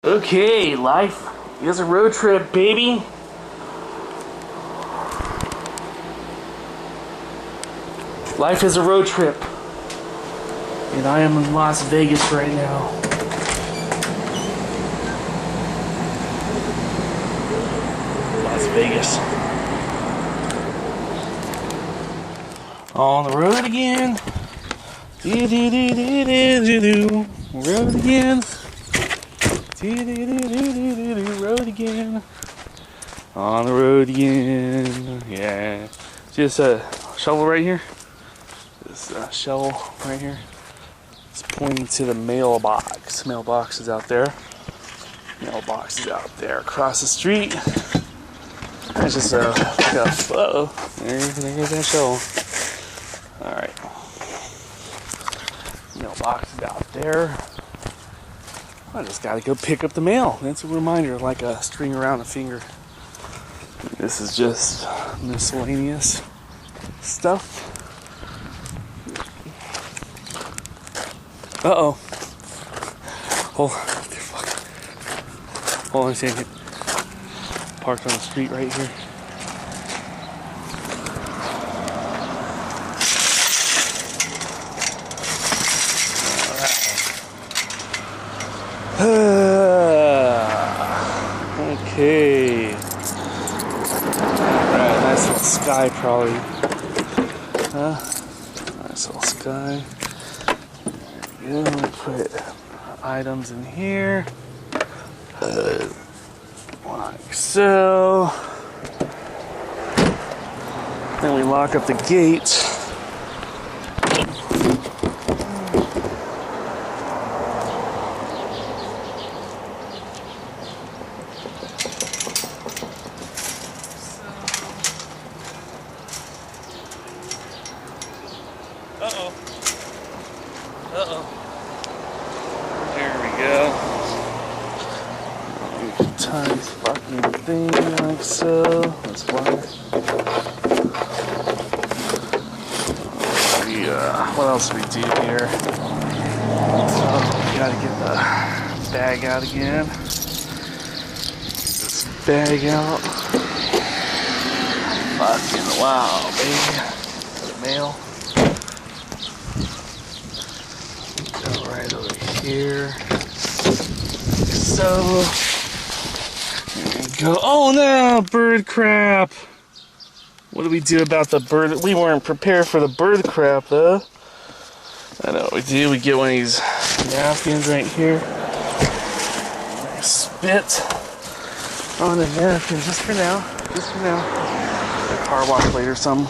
Okay, life is a road trip, baby. Life is a road trip. And I am in Las Vegas right now. Las Vegas. On the road again. Road again. Road again. On the road again. Yeah. See this shovel right here? This shovel right here. It's pointing to the mailbox. Mailbox is out there. Mailbox is out there across the street. That's just uh-oh. There goes that shovel. Alright. Mailbox is out there. I just gotta go pick up the mail. That's a reminder, like a string around a finger. This is just miscellaneous stuff. Uh-oh. Hold on a second. Parked on the street right here. Okay. Alright, nice little sky probably. Nice little sky. There we go. We put items in here. Like so. Then we lock up the gate. Uh-oh. There we go. Tie this fucking thing like so. That's why. What else do we do here? So we gotta get the bag out again. Get this bag out. Fucking wow, baby. The mail. Right over here. So, there we go. Oh no, bird crap. What do we do about the bird? We weren't prepared for the bird crap though. I know what we do. We get one of these napkins right here. Spit on the napkin just for now. Just for now. A car wash later or something.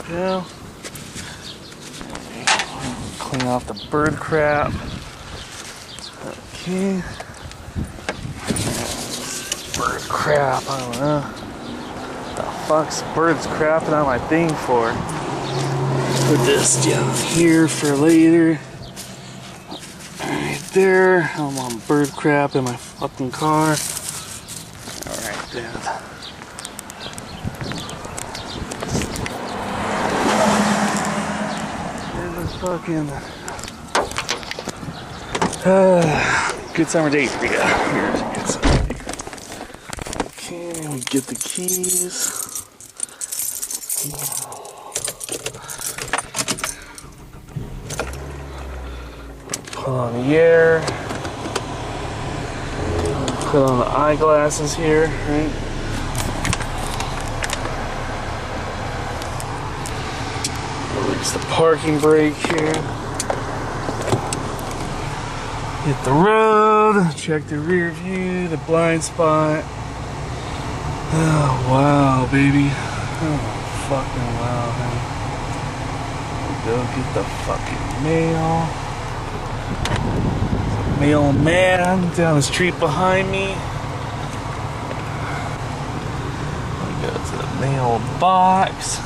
Yeah. Clean off the bird crap. Okay. Bird crap, I don't know. What the fuck's birds crapping on my thing for? Put this down here for later. Right there. I don't want bird crap in my fucking car. Alright then. Fucking good summer date for you. Here's a good summer date. Okay, we get the keys. Put on the air. Put on the eyeglasses here, right? Release the parking brake here. Hit the road. Check the rear view, the blind spot. Oh, wow, baby. Oh, fucking wow, honey. Go get the fucking mail. Mailman down the street behind me. We go to the mailbox.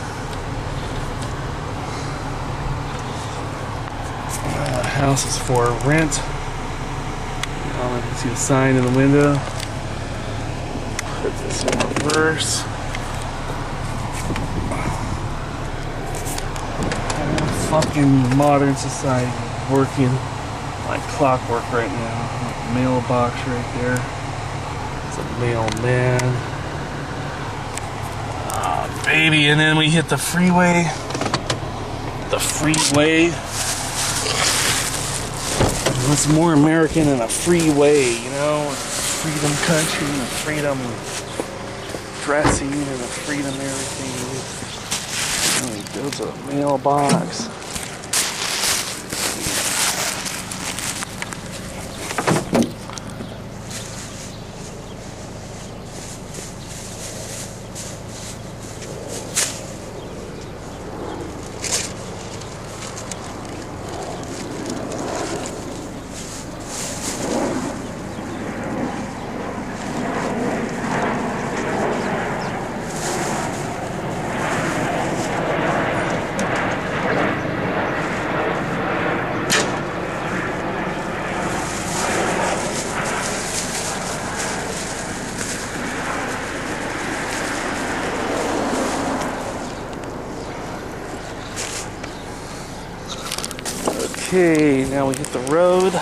House is for rent. You can see the sign in the window. Put this in reverse. Fucking modern society working like clockwork right now. Mailbox right there. It's a mailman. Oh, baby, and then we hit the freeway. The freeway. What's more American than a freeway, you know? Freedom country and a freedom dressing and a freedom everything. And he builds a mailbox. Okay, now we hit the road.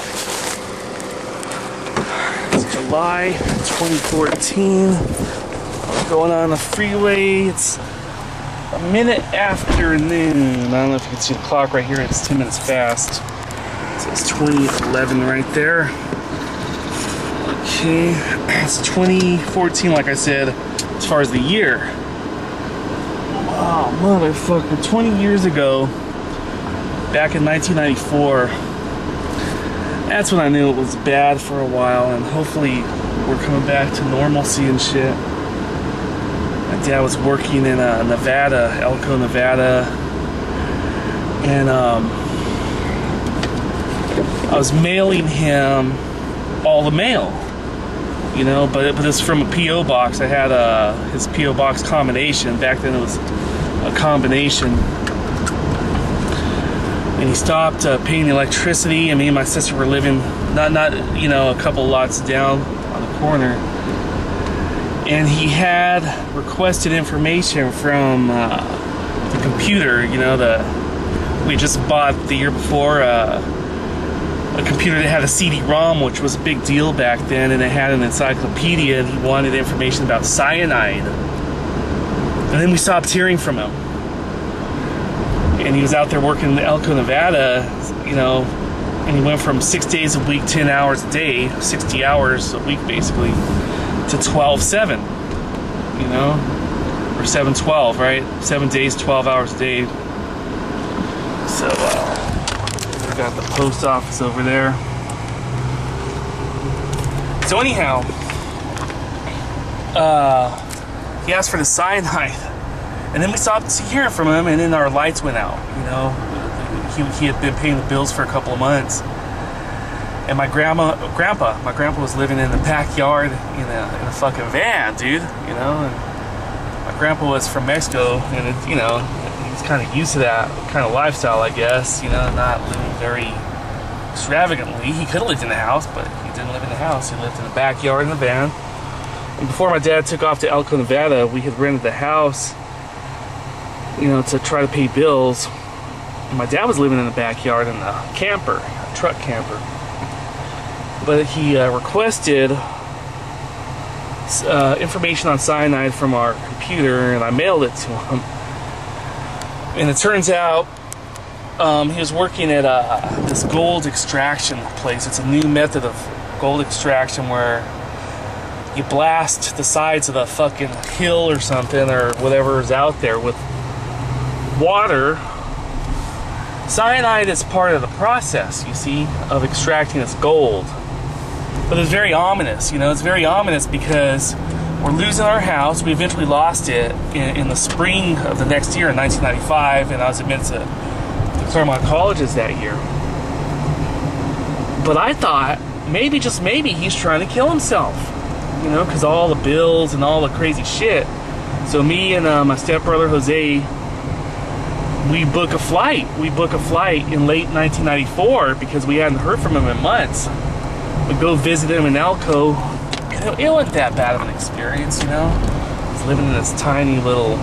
It's July 2014. We're going on the freeway. It's a minute after noon. I don't know if you can see the clock right here. It's 10 minutes past. So it's 2011 right there. Okay, it's 2014, like I said, as far as the year. Oh, motherfucker, 20 years ago. Back in 1994, that's when I knew it was bad for a while, and hopefully we're coming back to normalcy and shit. My dad was working in Nevada, Elko, Nevada, and I was mailing him all the mail, you know, but it's from a P.O. box. I had his P.O. box combination. Back then it was a combination. And he stopped paying the electricity, and me and my sister were living not you know, a couple lots down on the corner. And he had requested information from the computer, you know, we just bought the year before a computer that had a CD-ROM, which was a big deal back then, and it had an encyclopedia, and he wanted information about cyanide. And then we stopped hearing from him. And he was out there working in Elko, Nevada, you know, and he went from 6 days a week, 10 hours a day, 60 hours a week basically, to 12/7, you know, or 7/12, right? 7 days, 12 hours a day. So, we got the post office over there. So anyhow, he asked for the cyanide. And then we stopped hearing from him, and then our lights went out, you know. He had been paying the bills for a couple of months. And my grandpa was living in the backyard in a fucking van, dude, you know. And my grandpa was from Mexico, and it, you know, he's kind of used to that kind of lifestyle, I guess, you know, not living very extravagantly. He could have lived in the house, but he didn't live in the house. He lived in the backyard in the van. And before my dad took off to Elko, Nevada, we had rented the house, you know, to try to pay bills. And my dad was living in the backyard in a camper, a truck camper. But he requested information on cyanide from our computer, and I mailed it to him. And it turns out he was working at this gold extraction place. It's a new method of gold extraction where you blast the sides of the fucking hill or something, or whatever is out there, with water. Cyanide is part of the process, you see, of extracting this gold. But it's very ominous, you know. It's very ominous because we're losing our house. We eventually lost it in the spring of the next year, in 1995, and I was admitted to Claremont colleges that year. But I thought, maybe, just maybe, he's trying to kill himself, you know, because all the bills and all the crazy shit. So me and my stepbrother Jose, we book a flight. We book a flight in late 1994 because we hadn't heard from him in months. We go visit him in Elko. It wasn't that bad of an experience, you know. I was living in this tiny little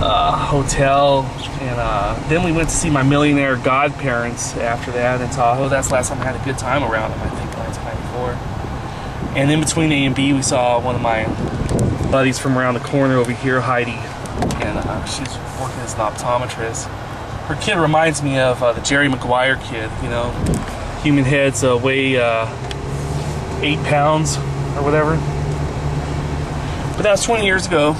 hotel, and And then we went to see my millionaire godparents after that in Tahoe. That's the last time I had a good time around them, I think, 1994. And in between A and B, we saw one of my buddies from around the corner over here, Heidi. And she's working as an optometrist. Her kid reminds me of the Jerry Maguire kid, you know. Human heads weigh 8 pounds or whatever. But that was 20 years ago.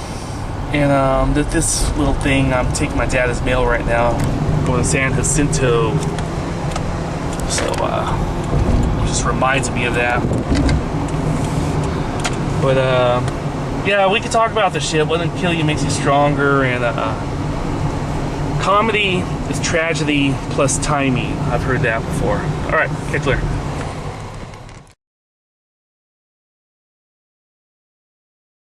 And this little thing, I'm taking my dad as mail right now, going to San Jacinto. So it just reminds me of that. But yeah, we could talk about the shit. What doesn't kill you makes you stronger. And comedy is tragedy plus timing. I've heard that before. All right, catch you later.